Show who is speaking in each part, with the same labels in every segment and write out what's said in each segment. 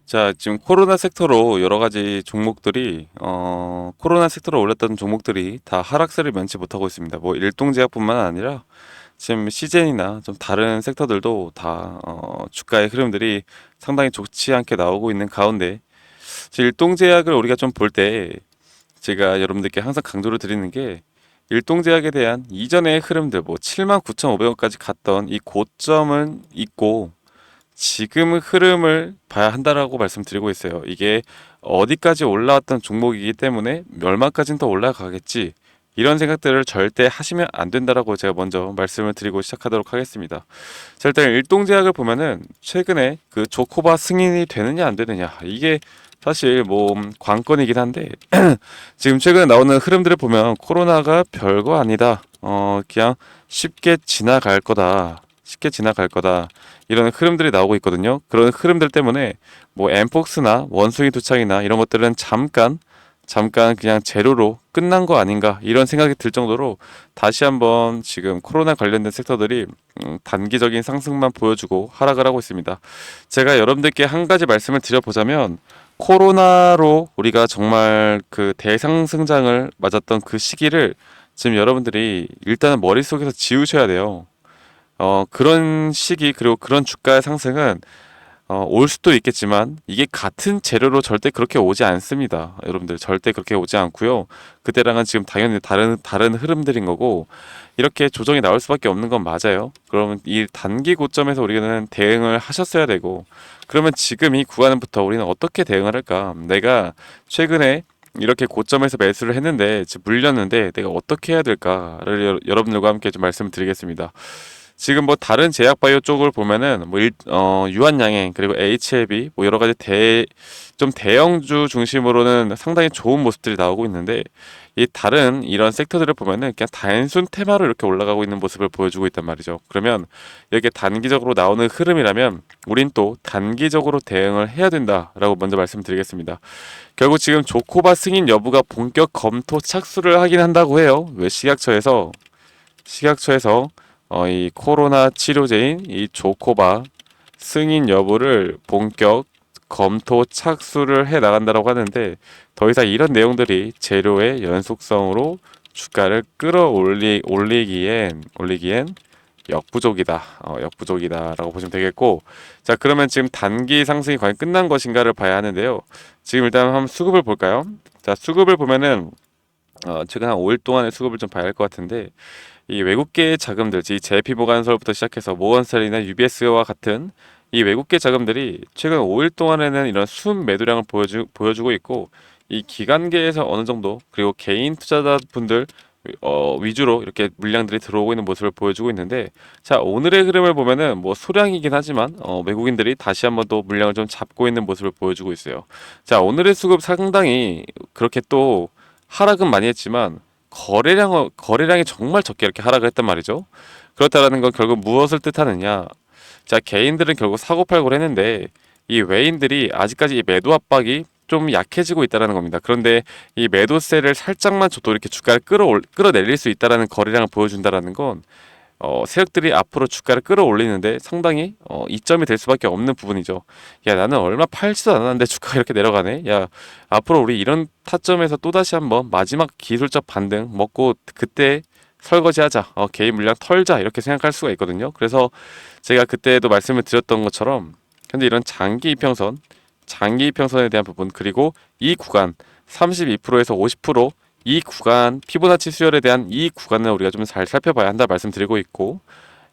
Speaker 1: 자, 지금 코로나 섹터로 여러 가지 종목들이 코로나 섹터로 올렸던 종목들이 다 하락세를 면치 못하고 있습니다. 뭐 일동제약뿐만 아니라 지금 시젠이나 좀 다른 섹터들도 다 주가의 흐름들이 상당히 좋지 않게 나오고 있는 가운데, 지금 일동제약을 우리가 좀 볼 때 제가 여러분들께 항상 강조를 드리는 게, 일동제약에 대한 이전의 흐름들, 뭐 79,500원까지 갔던 이 고점은 있고 지금의 흐름을 봐야 한다라고 말씀드리고 있어요. 이게 어디까지 올라왔던 종목이기 때문에 얼마까지는 더 올라가겠지, 이런 생각들을 절대 하시면 안 된다라고 제가 먼저 말씀을 드리고 시작하도록 하겠습니다. 자, 일단 일동제약을 보면은 최근에 그 조코바 승인이 되느냐 안 되느냐, 이게 사실 뭐 관건이긴 한데 지금 최근에 나오는 흐름들을 보면 코로나가 별거 아니다, 그냥 쉽게 지나갈 거다, 이런 흐름들이 나오고 있거든요. 그런 흐름들 때문에 뭐 엠폭스나 원숭이 두창이나 이런 것들은 잠깐 그냥 제로로 끝난 거 아닌가, 이런 생각이 들 정도로 다시 한번 지금 코로나 관련된 섹터들이 단기적인 상승만 보여주고 하락을 하고 있습니다. 제가 여러분들께 한 가지 말씀을 드려보자면, 코로나로 우리가 정말 그 대상승장을 맞았던 그 시기를 지금 여러분들이 일단은 머릿속에서 지우셔야 돼요. 그런 시기, 그리고 그런 주가의 상승은 올 수도 있겠지만 이게 같은 재료로 절대 그렇게 오지 않습니다. 여러분들 절대 그렇게 오지 않고요. 그때랑은 지금 당연히 다른 흐름들인 거고, 이렇게 조정이 나올 수밖에 없는 건 맞아요. 그러면 이 단기 고점에서 우리는 대응을 하셨어야 되고, 그러면 지금 이 구간부터 우리는 어떻게 대응을 할까? 내가 최근에 이렇게 고점에서 매수를 했는데 지금 물렸는데 내가 어떻게 해야 될까를 여러분들과 함께 좀 말씀을 드리겠습니다. 지금 뭐 다른 제약바이오 쪽을 보면은 뭐 유한양행, 그리고 HLB, 뭐 여러 가지 좀 대형주 중심으로는 상당히 좋은 모습들이 나오고 있는데, 이 다른 이런 섹터들을 보면은 그냥 단순 테마로 이렇게 올라가고 있는 모습을 보여주고 있단 말이죠. 그러면 이게 단기적으로 나오는 흐름이라면 우린 또 단기적으로 대응을 해야 된다라고 먼저 말씀드리겠습니다. 결국 지금 조코바 승인 여부가 본격 검토 착수를 하긴 한다고 해요. 왜 시각처에서 이 코로나 치료제인 이 조코바 승인 여부를 본격 검토 착수를 해 나간다고 하는데, 더 이상 이런 내용들이 재료의 연속성으로 주가를 올리기엔 역부족이다라고 보시면 되겠고, 자, 그러면 지금 단기 상승이 과연 끝난 것인가를 봐야 하는데요. 지금 일단 한번 수급을 볼까요? 자, 수급을 보면은 최근 한 5일 동안의 수급을 좀 봐야 할 것 같은데, 이 외국계 자금들, 이 JP 모간설부터 시작해서 모건스탠리나 UBS와 같은 이 외국계 자금들이 최근 5일 동안에는 이런 순 매도량을 보여주고 있고, 이 기관계에서 어느 정도, 그리고 개인 투자자분들 위주로 이렇게 물량들이 들어오고 있는 모습을 보여주고 있는데, 자, 오늘의 흐름을 보면은 뭐 소량이긴 하지만 외국인들이 다시 한번 또 물량을 좀 잡고 있는 모습을 보여주고 있어요. 자, 오늘의 수급 상당히 그렇게 또 하락은 많이 했지만 거래량이 정말 적게 이렇게 하락을 했단 말이죠. 그렇다라는 건 결국 무엇을 뜻하느냐? 자, 개인들은 결국 사고 팔고를 했는데 이 외인들이 아직까지 이 매도 압박이 좀 약해지고 있다는 겁니다. 그런데 이 매도세를 살짝만 줘도 이렇게 주가를 끌어내릴 수 있다는 거래량을 보여준다는 건 세력들이 앞으로 주가를 끌어올리는데 상당히 이점이 될 수밖에 없는 부분이죠. 야, 나는 얼마 팔지도 않았는데 주가가 이렇게 내려가네. 야, 앞으로 우리 이런 타점에서 또다시 한번 마지막 기술적 반등 먹고 그때 설거지하자, 개인 물량 털자, 이렇게 생각할 수가 있거든요. 그래서 제가 그때도 말씀을 드렸던 것처럼 현재 이런 장기 이평선에 대한 부분, 그리고 이 구간 32%에서 50%이 구간 피보나치 수열에 대한 이 구간을 우리가 좀 잘 살펴봐야 한다 말씀드리고 있고,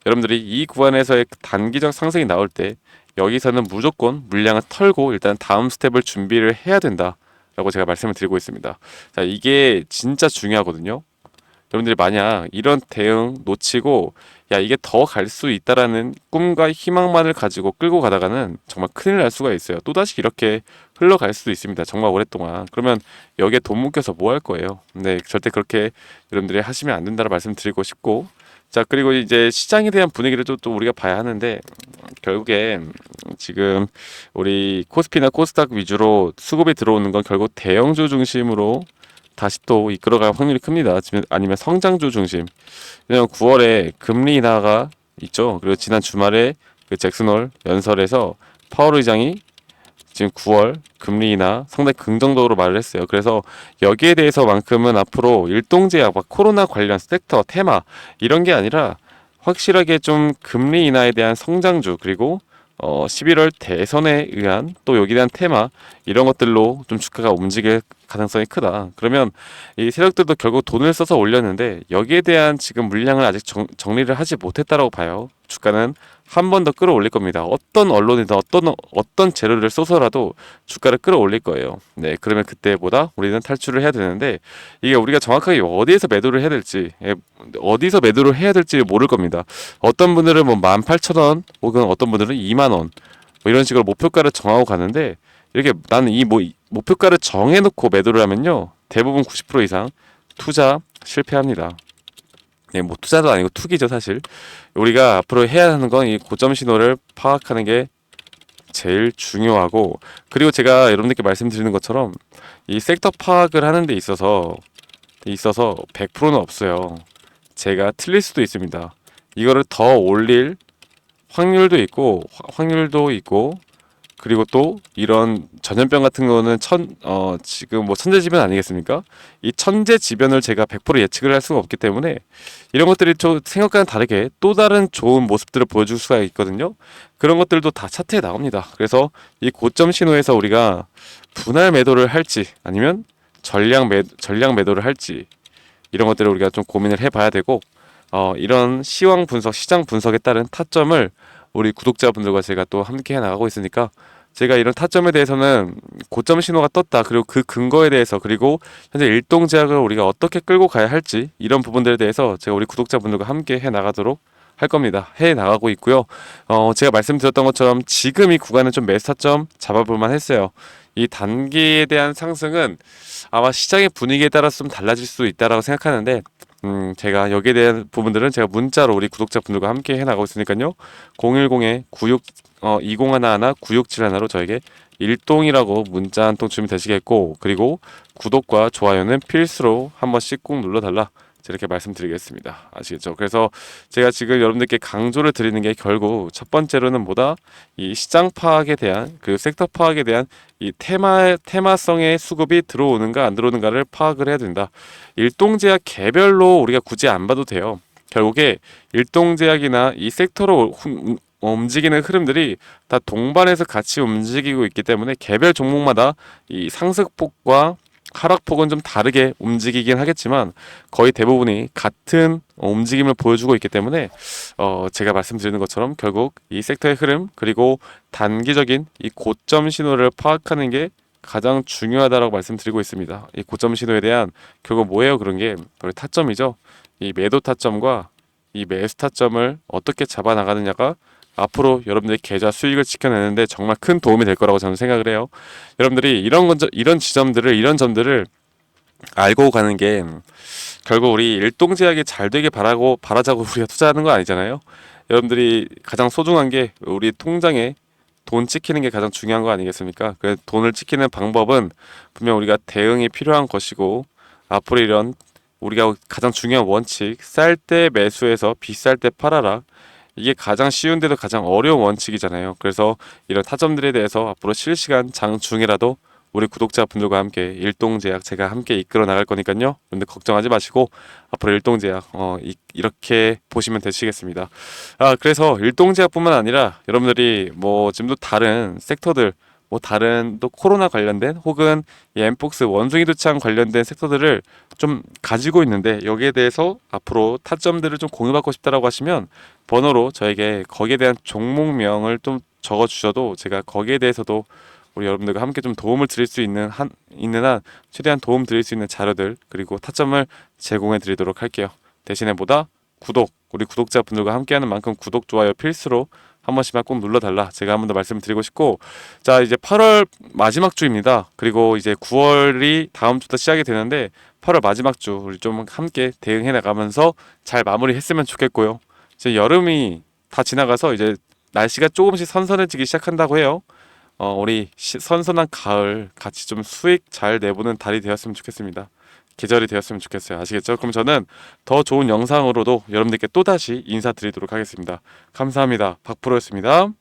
Speaker 1: 여러분들이 이 구간에서의 단기적 상승이 나올 때 여기서는 무조건 물량을 털고 일단 다음 스텝을 준비를 해야 된다라고 제가 말씀을 드리고 있습니다. 자, 이게 진짜 중요하거든요. 여러분들이 만약 이런 대응 놓치고 야, 이게 더 갈 수 있다라는 꿈과 희망만을 가지고 끌고 가다가는 정말 큰일 날 수가 있어요. 또다시 이렇게 흘러갈 수도 있습니다. 정말 오랫동안. 그러면 여기에 돈 묶여서 뭐 할 거예요? 네, 절대 그렇게 여러분들이 하시면 안 된다는 말씀 드리고 싶고, 자, 그리고 이제 시장에 대한 분위기를 또 우리가 봐야 하는데, 결국엔 지금 우리 코스피나 코스닥 위주로 수급이 들어오는 건 결국 대형주 중심으로 다시 또 이끌어갈 확률이 큽니다. 아니면 성장주 중심. 왜냐면 9월에 금리 인하가 있죠. 그리고 지난 주말에 그 잭슨홀 연설에서 파월 의장이 지금 9월 금리 인하 상당히 긍정적으로 말을 했어요. 그래서 여기에 대해서만큼은 앞으로 일동제약, 막 코로나 관련 섹터, 테마 이런 게 아니라 확실하게 좀 금리 인하에 대한 성장주, 그리고 11월 대선에 의한 또 여기에 대한 테마 이런 것들로 좀 주가가 움직일 가능성이 크다. 그러면 이 세력들도 결국 돈을 써서 올렸는데 여기에 대한 지금 물량을 아직 정리를 하지 못했다라고 봐요. 주가는 한 번 더 끌어올릴 겁니다. 어떤 언론이든 어떤 재료를 쏘서라도 주가를 끌어올릴 거예요. 네, 그러면 그때보다 우리는 탈출을 해야 되는데 이게 우리가 정확하게 어디에서 매도를 해야 될지, 어디서 매도를 해야 될지 모를 겁니다. 어떤 분들은 뭐 18,000원 혹은 어떤 분들은 2만 원 뭐 이런 식으로 목표가를 정하고 가는데 이렇게 나는 이 목표가를 정해놓고 매도를 하면요 대부분 90% 이상 투자 실패합니다. 네, 뭐 투자도 아니고 투기죠 사실. 우리가 앞으로 해야 하는 건 이 고점 신호를 파악하는 게 제일 중요하고, 그리고 제가 여러분들께 말씀드리는 것처럼 이 섹터 파악을 하는 데 있어서 100%는 없어요. 제가 틀릴 수도 있습니다. 이거를 더 올릴 확률도 있고, 그리고 또 이런 전염병 같은 거는 지금 뭐 천재지변 아니겠습니까? 이 천재지변을 제가 100% 예측을 할 수가 없기 때문에 이런 것들이 좀 생각과는 다르게 또 다른 좋은 모습들을 보여줄 수가 있거든요. 그런 것들도 다 차트에 나옵니다. 그래서 이 고점 신호에서 우리가 분할 매도를 할지 아니면 전량 매도를 할지 이런 것들을 우리가 좀 고민을 해봐야 되고, 이런 시황 분석, 시장 분석에 따른 타점을 우리 구독자분들과 제가 또 함께 해 나가고 있으니까 제가 이런 타점에 대해서는 고점 신호가 떴다, 그리고 그 근거에 대해서, 그리고 현재 일동제약을 우리가 어떻게 끌고 가야 할지 이런 부분들에 대해서 제가 우리 구독자분들과 함께 해 나가도록 할 겁니다. 해 나가고 있고요. 제가 말씀드렸던 것처럼 지금 이 구간은 좀 매수 타점 잡아볼 만했어요. 이 단기에 대한 상승은 아마 시장의 분위기에 따라서 좀 달라질 수 있다라고 생각하는데, 제가 여기에 대한 부분들은 제가 문자로 우리 구독자분들과 함께 해나가고 있으니까요. 010-2011-9671로 저에게 일동이라고 문자 한 통 주면 되시겠고, 그리고 구독과 좋아요는 필수로 한 번씩 꼭 눌러달라, 이렇게 말씀드리겠습니다. 아시겠죠? 그래서 제가 지금 여러분들께 강조를 드리는 게 결국 첫 번째로는 뭐다? 이 시장 파악에 대한, 그 섹터 파악에 대한 이 테마성의 수급이 들어오는가 안 들어오는가를 파악을 해야 된다. 일동제약 개별로 우리가 굳이 안 봐도 돼요. 결국에 일동제약이나 이 섹터로 움직이는 흐름들이 다 동반해서 같이 움직이고 있기 때문에 개별 종목마다 이 상승폭과 하락폭은 좀 다르게 움직이긴 하겠지만 거의 대부분이 같은 움직임을 보여주고 있기 때문에 제가 말씀드리는 것처럼 결국 이 섹터의 흐름, 그리고 단기적인 이 고점 신호를 파악하는 게 가장 중요하다라고 말씀드리고 있습니다. 이 고점 신호에 대한 결국 뭐예요? 그런 게 바로 타점이죠. 이 매도 타점과 이 매수 타점을 어떻게 잡아 나가느냐가 앞으로 여러분들의 계좌 수익을 지켜내는데 정말 큰 도움이 될 거라고 저는 생각을 해요. 여러분들이 이런 점들을 알고 가는 게 결국 우리 일동제약이 잘 되길 바라자고 우리가 투자하는 거 아니잖아요. 여러분들이 가장 소중한 게 우리 통장에 돈 찍히는 게 가장 중요한 거 아니겠습니까? 그 돈을 찍히는 방법은 분명 우리가 대응이 필요한 것이고, 앞으로 이런 우리가 가장 중요한 원칙, 쌀 때 매수해서 비쌀 때 팔아라, 이게 가장 쉬운데도 가장 어려운 원칙이잖아요. 그래서 이런 타점들에 대해서 앞으로 실시간 장중이라도 우리 구독자분들과 함께 일동제약 제가 함께 이끌어 나갈 거니까요. 근데 걱정하지 마시고 앞으로 일동제약 이렇게 보시면 되시겠습니다. 그래서 일동제약뿐만 아니라 여러분들이 뭐 지금도 다른 섹터들, 뭐 다른 또 코로나 관련된 혹은 이 엠폭스 원숭이 두창 관련된 섹터들을 좀 가지고 있는데 여기에 대해서 앞으로 타점들을 좀 공유받고 싶다라고 하시면 번호로 저에게 거기에 대한 종목명을 좀 적어 주셔도 제가 거기에 대해서도 우리 여러분들과 함께 좀 도움을 드릴 수 있는 한 최대한 도움 드릴 수 있는 자료들, 그리고 타점을 제공해 드리도록 할게요. 대신에 우리 구독자분들과 함께하는 만큼 구독, 좋아요 필수로 한 번씩만 꼭 눌러달라, 제가 한 번 더 말씀드리고 싶고, 자 이제 8월 마지막 주입니다. 그리고 이제 9월이 다음 주부터 시작이 되는데 8월 마지막 주 우리 좀 함께 대응해 나가면서 잘 마무리했으면 좋겠고요. 이제 여름이 다 지나가서 이제 날씨가 조금씩 선선해지기 시작한다고 해요. 우리 선선한 가을 같이 좀 수익 잘 내보는 달이 되었으면 좋겠습니다. 계절이 되었으면 좋겠어요. 아시겠죠? 그럼 저는 더 좋은 영상으로도 여러분들께 또다시 인사드리도록 하겠습니다. 감사합니다. 박프로였습니다.